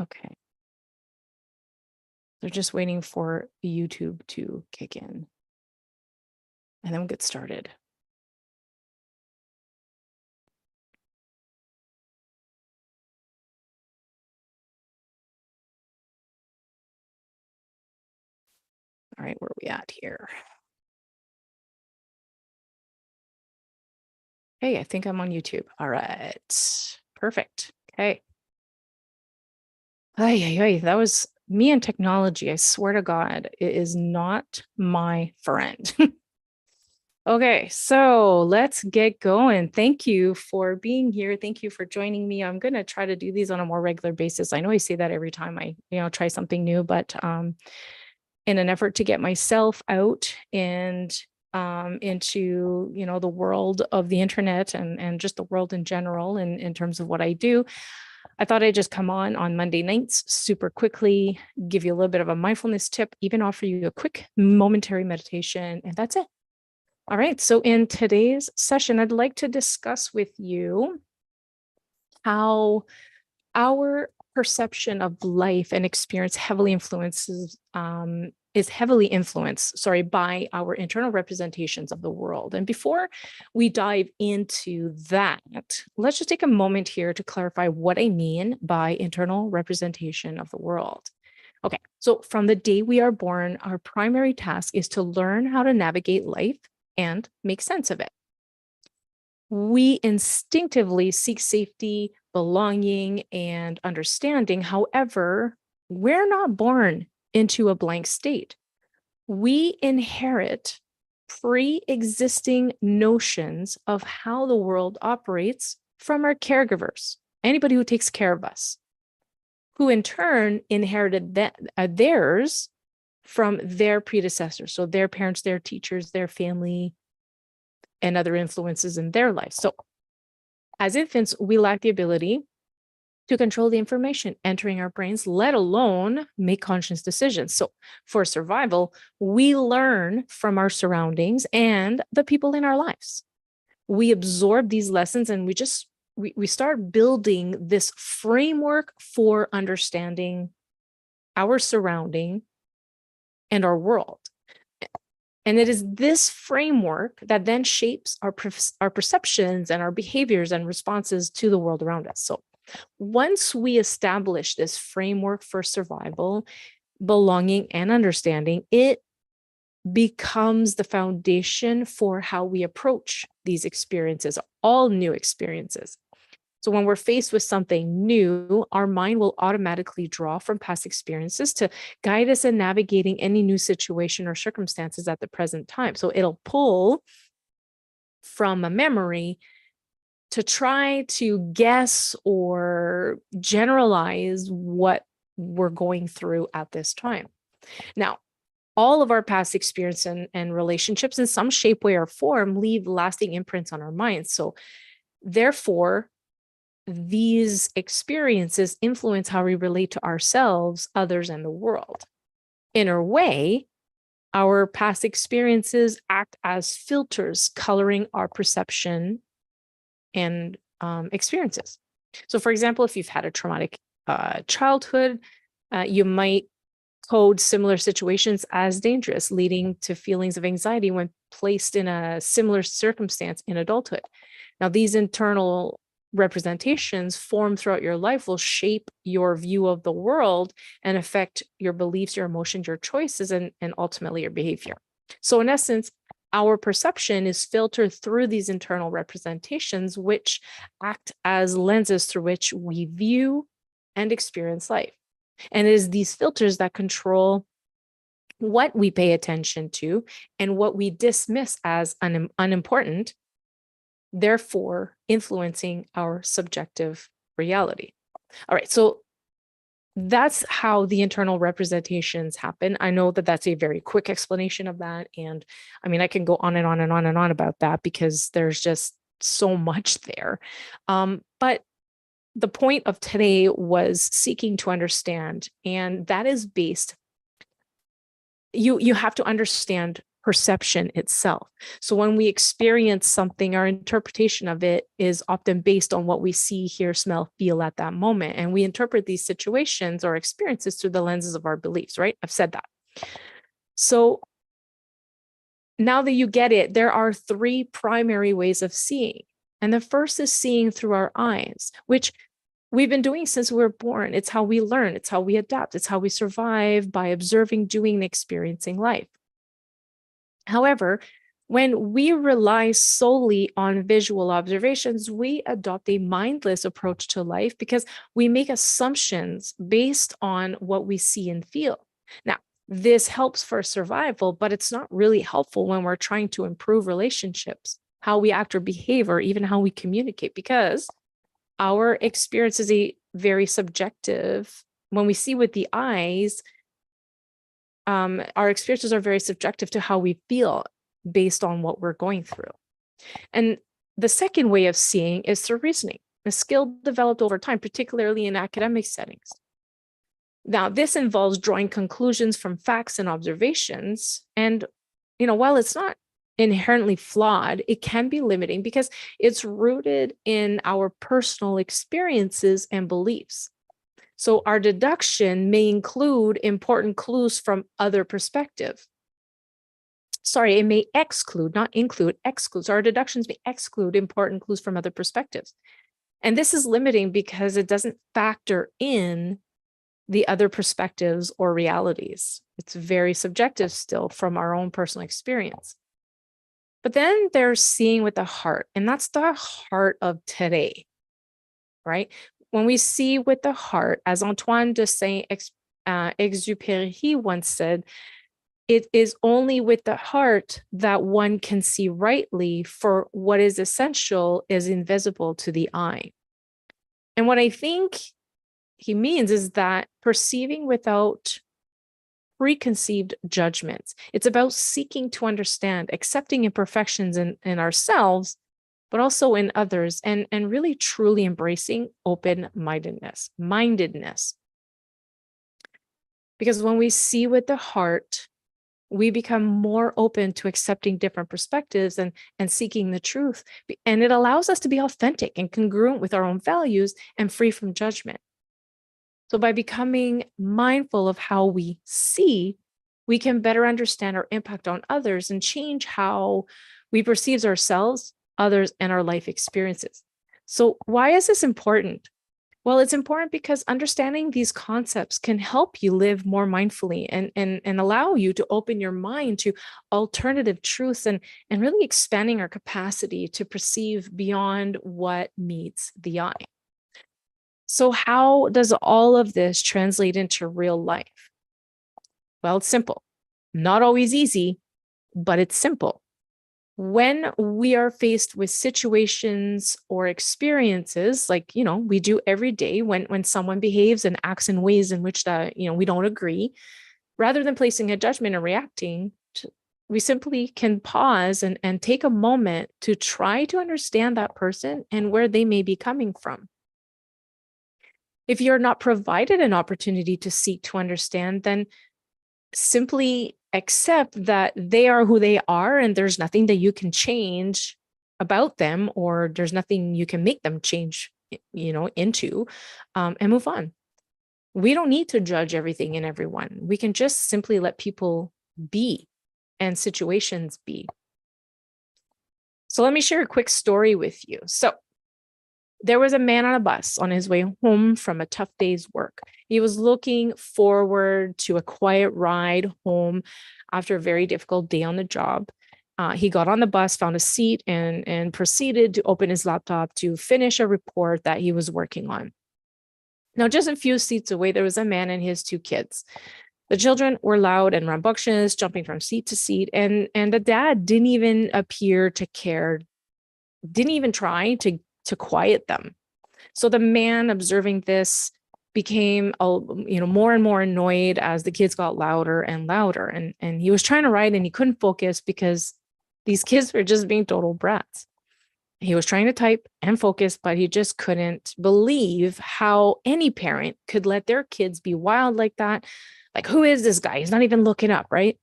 Okay. They're just waiting for YouTube to kick in. And then we'll get started. All right, where are we at here? Hey, I think I'm on YouTube. All right, perfect. Okay. Ay, that was me and technology. I swear to God, it is not my friend. Okay, so let's get going. Thank you for being here. Thank you for joining me. I'm going to try to do these on a more regular basis. I know I say that every time I, try something new, but in an effort to get myself out and into, the world of the internet and just the world in general, and in terms of what I do, I thought I'd just come on Monday nights super quickly, give you a little bit of a mindfulness tip, even offer you a quick momentary meditation, and that's it. All right, so in today's session, I'd like to discuss with you how our perception of life and experience is heavily influenced, by our internal representations of the world. And before we dive into that, let's just take a moment here to clarify what I mean by internal representation of the world. Okay, so from the day we are born, our primary task is to learn how to navigate life and make sense of it. We instinctively seek safety, belonging, and understanding. However, we're not born into a blank state. We inherit pre-existing notions of how the world operates from our caregivers, anybody who takes care of us, who in turn inherited theirs from their predecessors. So their parents, their teachers, their family, and other influences in their life. So as infants, we lack the ability to control the information entering our brains, let alone make conscious decisions. So for survival, we learn from our surroundings and the people in our lives. We absorb these lessons and we start building this framework for understanding our surrounding and our world. And it is this framework that then shapes our perceptions and our behaviors and responses to the world around us. So once we establish this framework for survival, belonging, and understanding, it becomes the foundation for how we approach these experiences, all new experiences. So when we're faced with something new, our mind will automatically draw from past experiences to guide us in navigating any new situation or circumstances at the present time. So it'll pull from a memory to try to guess or generalize what we're going through at this time. Now, all of our past experience and relationships in some shape, way, or form leave lasting imprints on our minds. So therefore, these experiences influence how we relate to ourselves, others, and the world. In a way, our past experiences act as filters coloring our perception and experiences. So for example, if you've had a traumatic childhood, you might code similar situations as dangerous, leading to feelings of anxiety when placed in a similar circumstance in adulthood. Now, these internal representations formed throughout your life will shape your view of the world and affect your beliefs, your emotions, your choices, and ultimately your behavior. So in essence, our perception is filtered through these internal representations, which act as lenses through which we view and experience life. And it is these filters that control what we pay attention to and what we dismiss as unimportant, therefore influencing our subjective reality. All right, so that's how the internal representations happen. I know that that's a very quick explanation of that. And I mean, I can go on and on and on and on about that because there's just so much there. But the point of today was seeking to understand, and that is based, you have to understand perception itself. So when we experience something, our interpretation of it is often based on what we see, hear, smell, feel at that moment. And we interpret these situations or experiences through the lenses of our beliefs, right? I've said that. So now that you get it, there are three primary ways of seeing. And the first is seeing through our eyes, which we've been doing since we were born. It's how we learn. It's how we adapt. It's how we survive, by observing, doing, and experiencing life. However, when we rely solely on visual observations, we adopt a mindless approach to life because we make assumptions based on what we see and feel. Now, this helps for survival, but it's not really helpful when we're trying to improve relationships, how we act or behave, or even how we communicate, because our experience is a very subjective. When we see with the eyes, our experiences are very subjective to how we feel based on what we're going through. And the second way of seeing is through reasoning, a skill developed over time, particularly in academic settings. Now, this involves drawing conclusions from facts and observations. And, while it's not inherently flawed, it can be limiting because it's rooted in our personal experiences and beliefs. So our deduction may include important clues from other perspectives. Sorry, it may exclude, not include, exclude. So our deductions may exclude important clues from other perspectives. And this is limiting because it doesn't factor in the other perspectives or realities. It's very subjective still from our own personal experience. But then there's seeing with the heart, and that's the heart of today, right? When we see with the heart, as Antoine de Saint-Exupéry once said, it is only with the heart that one can see rightly, for what is essential is invisible to the eye. And what I think he means is that perceiving without preconceived judgments. It's about seeking to understand, accepting imperfections in ourselves, but also in others, and really truly embracing open-mindedness. Because when we see with the heart, we become more open to accepting different perspectives and seeking the truth. And it allows us to be authentic and congruent with our own values and free from judgment. So by becoming mindful of how we see, we can better understand our impact on others and change how we perceive ourselves, others, and our life experiences. So why is this important? Well, it's important because understanding these concepts can help you live more mindfully and allow you to open your mind to alternative truths and really expanding our capacity to perceive beyond what meets the eye. So how does all of this translate into real life? Well, it's simple. Not always easy, but it's simple. When we are faced with situations or experiences, like, we do every day, when someone behaves and acts in ways in which that, we don't agree, rather than placing a judgment and reacting, we simply can pause and take a moment to try to understand that person and where they may be coming from. If you're not provided an opportunity to seek to understand, then simply accept that they are who they are and there's nothing that you can change about them, or there's nothing you can make them change, into, and move on. We don't need to judge everything and everyone. We can just simply let people be and situations be. So let me share a quick story with you. So there was a man on a bus on his way home from a tough day's work. He was looking forward to a quiet ride home after a very difficult day on the job. He got on the bus, found a seat, and proceeded to open his laptop to finish a report that he was working on. Now, just a few seats away, there was a man and his two kids. The children were loud and rambunctious, jumping from seat to seat, and the dad didn't even appear to care, didn't even try to quiet them. So the man observing this became more and more annoyed as the kids got louder and louder, and he was trying to write and he couldn't focus because these kids were just being total brats. He was trying to type and focus, but he just couldn't believe how any parent could let their kids be wild like that. Like, who is this guy? He's not even looking up, right?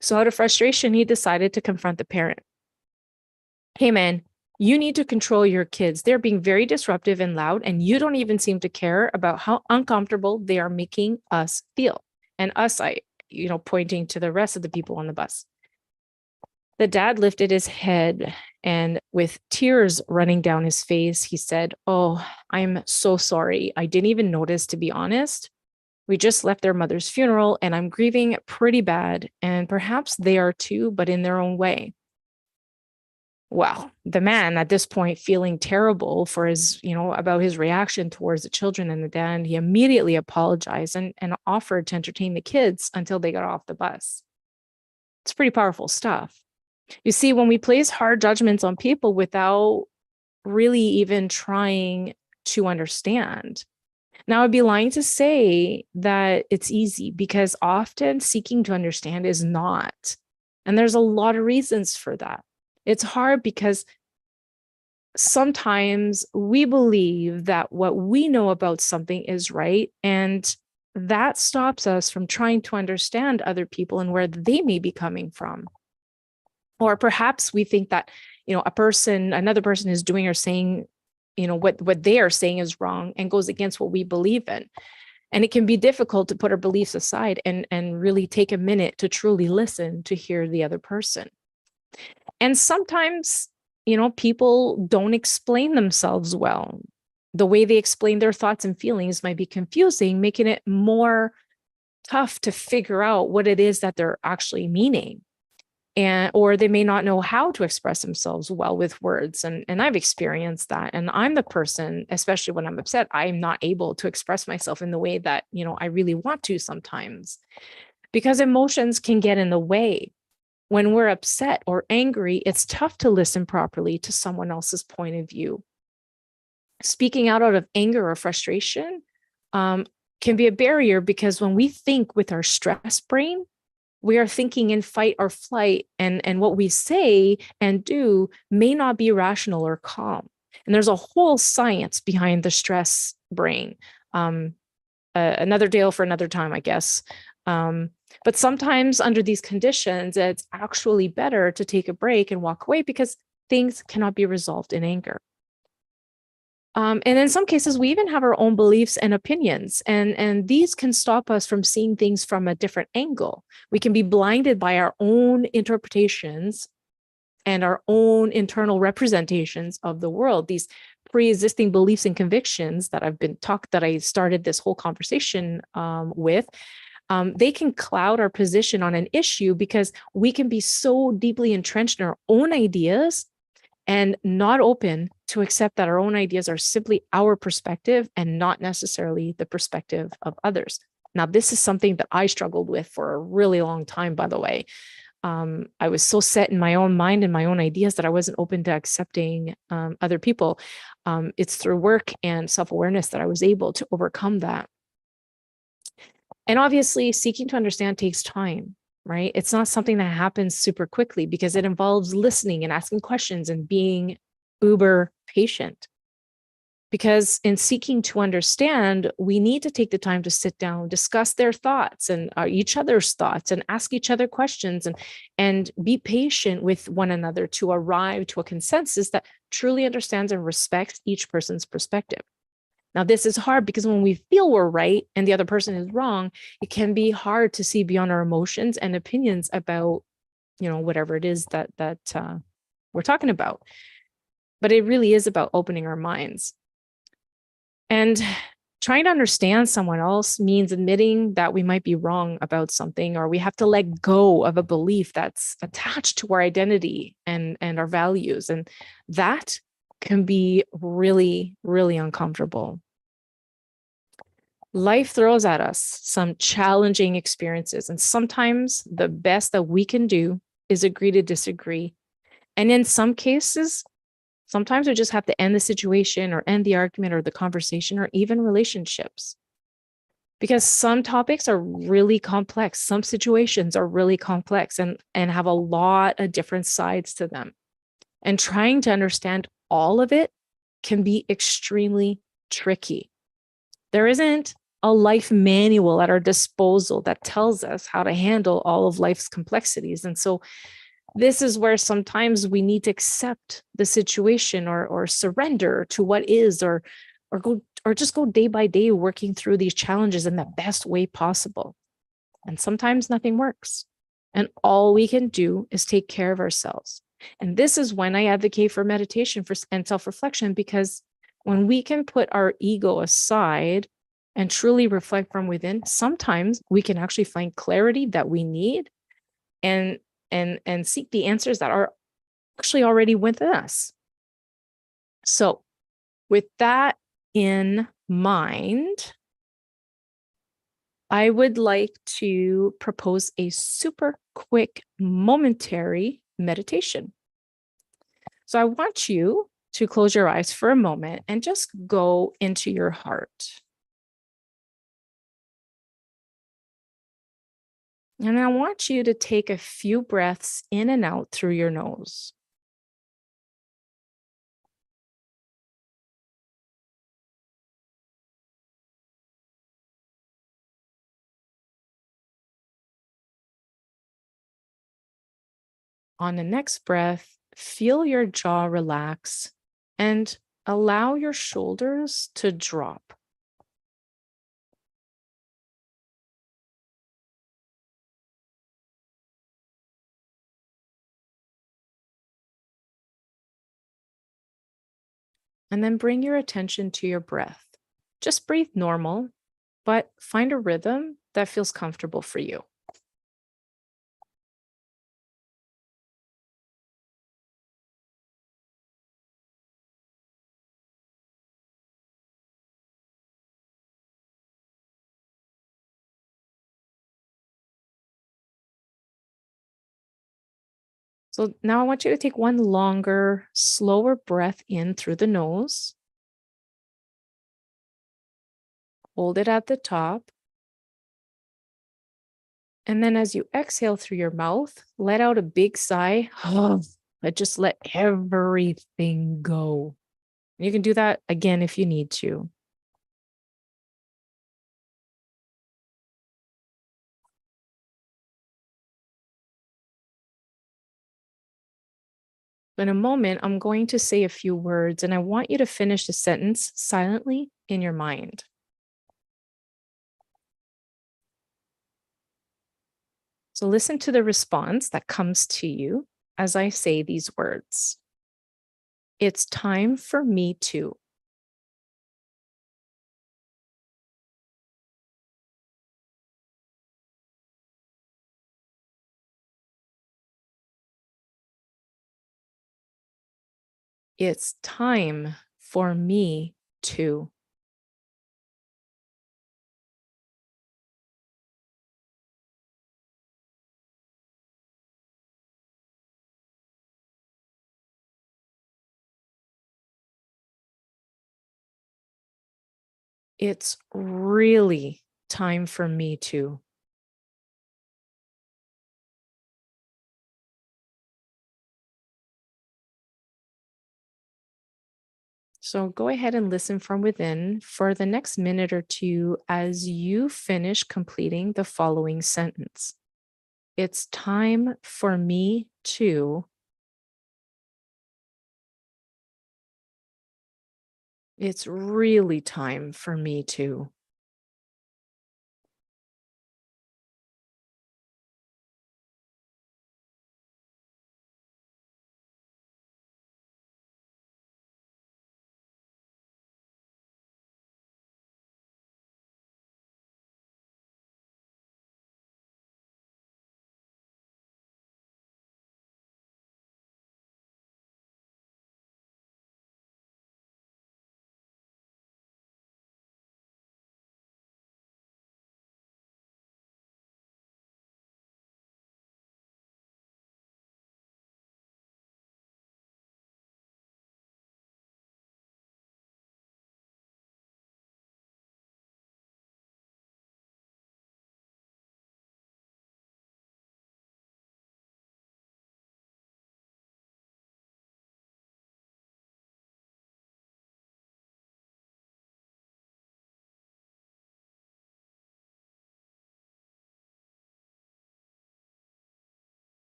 So out of frustration, he decided to confront the parent. Hey, man, you need to control your kids. They're being very disruptive and loud, and you don't even seem to care about how uncomfortable they are making us feel. And us, pointing to the rest of the people on the bus. The dad lifted his head and with tears running down his face, he said, "Oh, I'm so sorry. I didn't even notice, to be honest. We just left their mother's funeral and I'm grieving pretty bad. And perhaps they are too, but in their own way." Well, the man at this point feeling terrible for his, about his reaction towards the children and the dad, he immediately apologized and offered to entertain the kids until they got off the bus. It's pretty powerful stuff. You see, when we place hard judgments on people without really even trying to understand. Now, I'd be lying to say that it's easy, because often seeking to understand is not. And there's a lot of reasons for that. It's hard because sometimes we believe that what we know about something is right, and that stops us from trying to understand other people and where they may be coming from. Or perhaps we think that, another person is doing or saying, what they are saying is wrong and goes against what we believe in. And it can be difficult to put our beliefs aside and really take a minute to truly listen to hear the other person. And sometimes, people don't explain themselves well. The way they explain their thoughts and feelings might be confusing, making it more tough to figure out what it is that they're actually meaning. Or they may not know how to express themselves well with words. And I've experienced that. And I'm the person, especially when I'm upset, I'm not able to express myself in the way that, I really want to sometimes, because emotions can get in the way. When we're upset or angry, it's tough to listen properly to someone else's point of view. Speaking out of anger or frustration can be a barrier, because when we think with our stress brain, we are thinking in fight or flight, and what we say and do may not be rational or calm. And there's a whole science behind the stress brain. Another tale for another time, I guess. But sometimes under these conditions, it's actually better to take a break and walk away, because things cannot be resolved in anger. And in some cases, we even have our own beliefs and opinions, and these can stop us from seeing things from a different angle. We can be blinded by our own interpretations and our own internal representations of the world. These pre-existing beliefs and convictions that I started this whole conversation with, they can cloud our position on an issue, because we can be so deeply entrenched in our own ideas and not open to accept that our own ideas are simply our perspective and not necessarily the perspective of others. Now, this is something that I struggled with for a really long time, by the way. I was so set in my own mind and my own ideas that I wasn't open to accepting other people. It's through work and self-awareness that I was able to overcome that. And obviously, seeking to understand takes time. Right? It's not something that happens super quickly, because it involves listening and asking questions and being uber patient. Because in seeking to understand, we need to take the time to sit down, discuss their thoughts and each other's thoughts, and ask each other questions, and be patient with one another to arrive to a consensus that truly understands and respects each person's perspective. Now, this is hard because when we feel we're right and the other person is wrong, it can be hard to see beyond our emotions and opinions about, whatever it is that we're talking about. But it really is about opening our minds. And trying to understand someone else means admitting that we might be wrong about something, or we have to let go of a belief that's attached to our identity and our values. And that can be really, really uncomfortable. Life throws at us some challenging experiences, and sometimes the best that we can do is agree to disagree. And in some cases, sometimes we just have to end the situation or end the argument or the conversation or even relationships. Because some topics are really complex, some situations are really complex and have a lot of different sides to them. And trying to understand all of it can be extremely tricky. There isn't a life manual at our disposal that tells us how to handle all of life's complexities. And so this is where sometimes we need to accept the situation or surrender to what is, or just go day by day working through these challenges in the best way possible. And sometimes nothing works. And all we can do is take care of ourselves. And this is when I advocate for meditation and self-reflection, because when we can put our ego aside and truly reflect from within, sometimes we can actually find clarity that we need and seek the answers that are actually already within us. So with that in mind, I would like to propose a super quick momentary meditation. So I want you to close your eyes for a moment and just go into your heart. And I want you to take a few breaths in and out through your nose. On the next breath, feel your jaw relax and allow your shoulders to drop. And then bring your attention to your breath. Just breathe normal, but find a rhythm that feels comfortable for you. So now I want you to take one longer, slower breath in through the nose. Hold it at the top. And then as you exhale through your mouth, let out a big sigh. But just let everything go. You can do that again if you need to. In a moment, I'm going to say a few words, and I want you to finish the sentence silently in your mind. So listen to the response that comes to you as I say these words. It's time for me to. It's time for me to. It's really time for me to. So go ahead and listen from within for the next minute or two as you finish completing the following sentence. It's time for me to. It's really time for me to.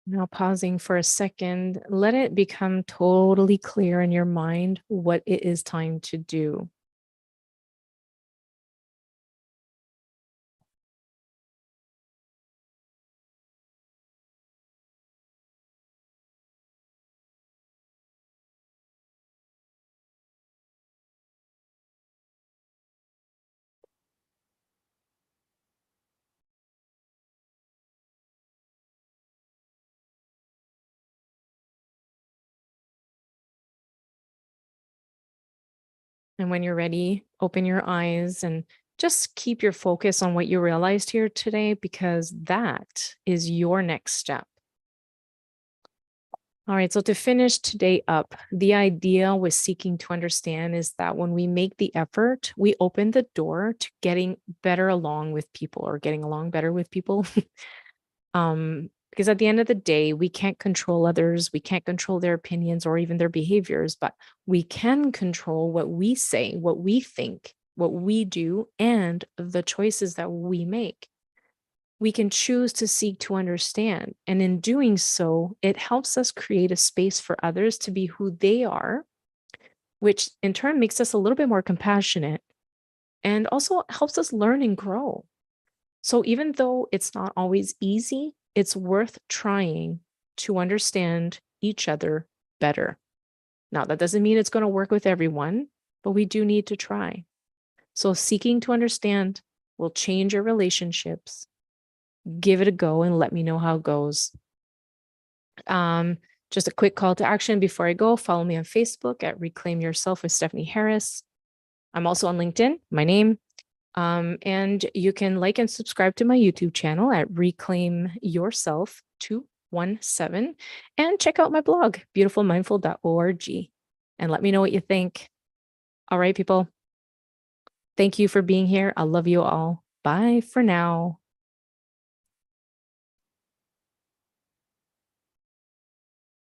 Now, pausing for a second, let it become totally clear in your mind what it is time to do. And when you're ready, open your eyes and just keep your focus on what you realized here today, because that is your next step. All right, so to finish today up, the idea with seeking to understand is that when we make the effort, we open the door to getting better along with people or getting along better with people. Because at the end of the day, we can't control others, we can't control their opinions or even their behaviors, but we can control what we say, what we think, what we do, and the choices that we make. We can choose to seek to understand. And in doing so, it helps us create a space for others to be who they are, which in turn makes us a little bit more compassionate and also helps us learn and grow. So even though it's not always easy, it's worth trying to understand each other better. Now, that doesn't mean it's going to work with everyone, but we do need to try. So seeking to understand will change your relationships. Give it a go and let me know how it goes. Just a quick call to action before I go. Follow me on Facebook at Reclaim Yourself with Stephanie Harris. I'm also on LinkedIn, my name. And you can like and subscribe to my YouTube channel at Reclaim Yourself 217 and check out my blog, beautifulmindful.org, and let me know what you think. All right, people. Thank you for being here. I love you all. Bye for now.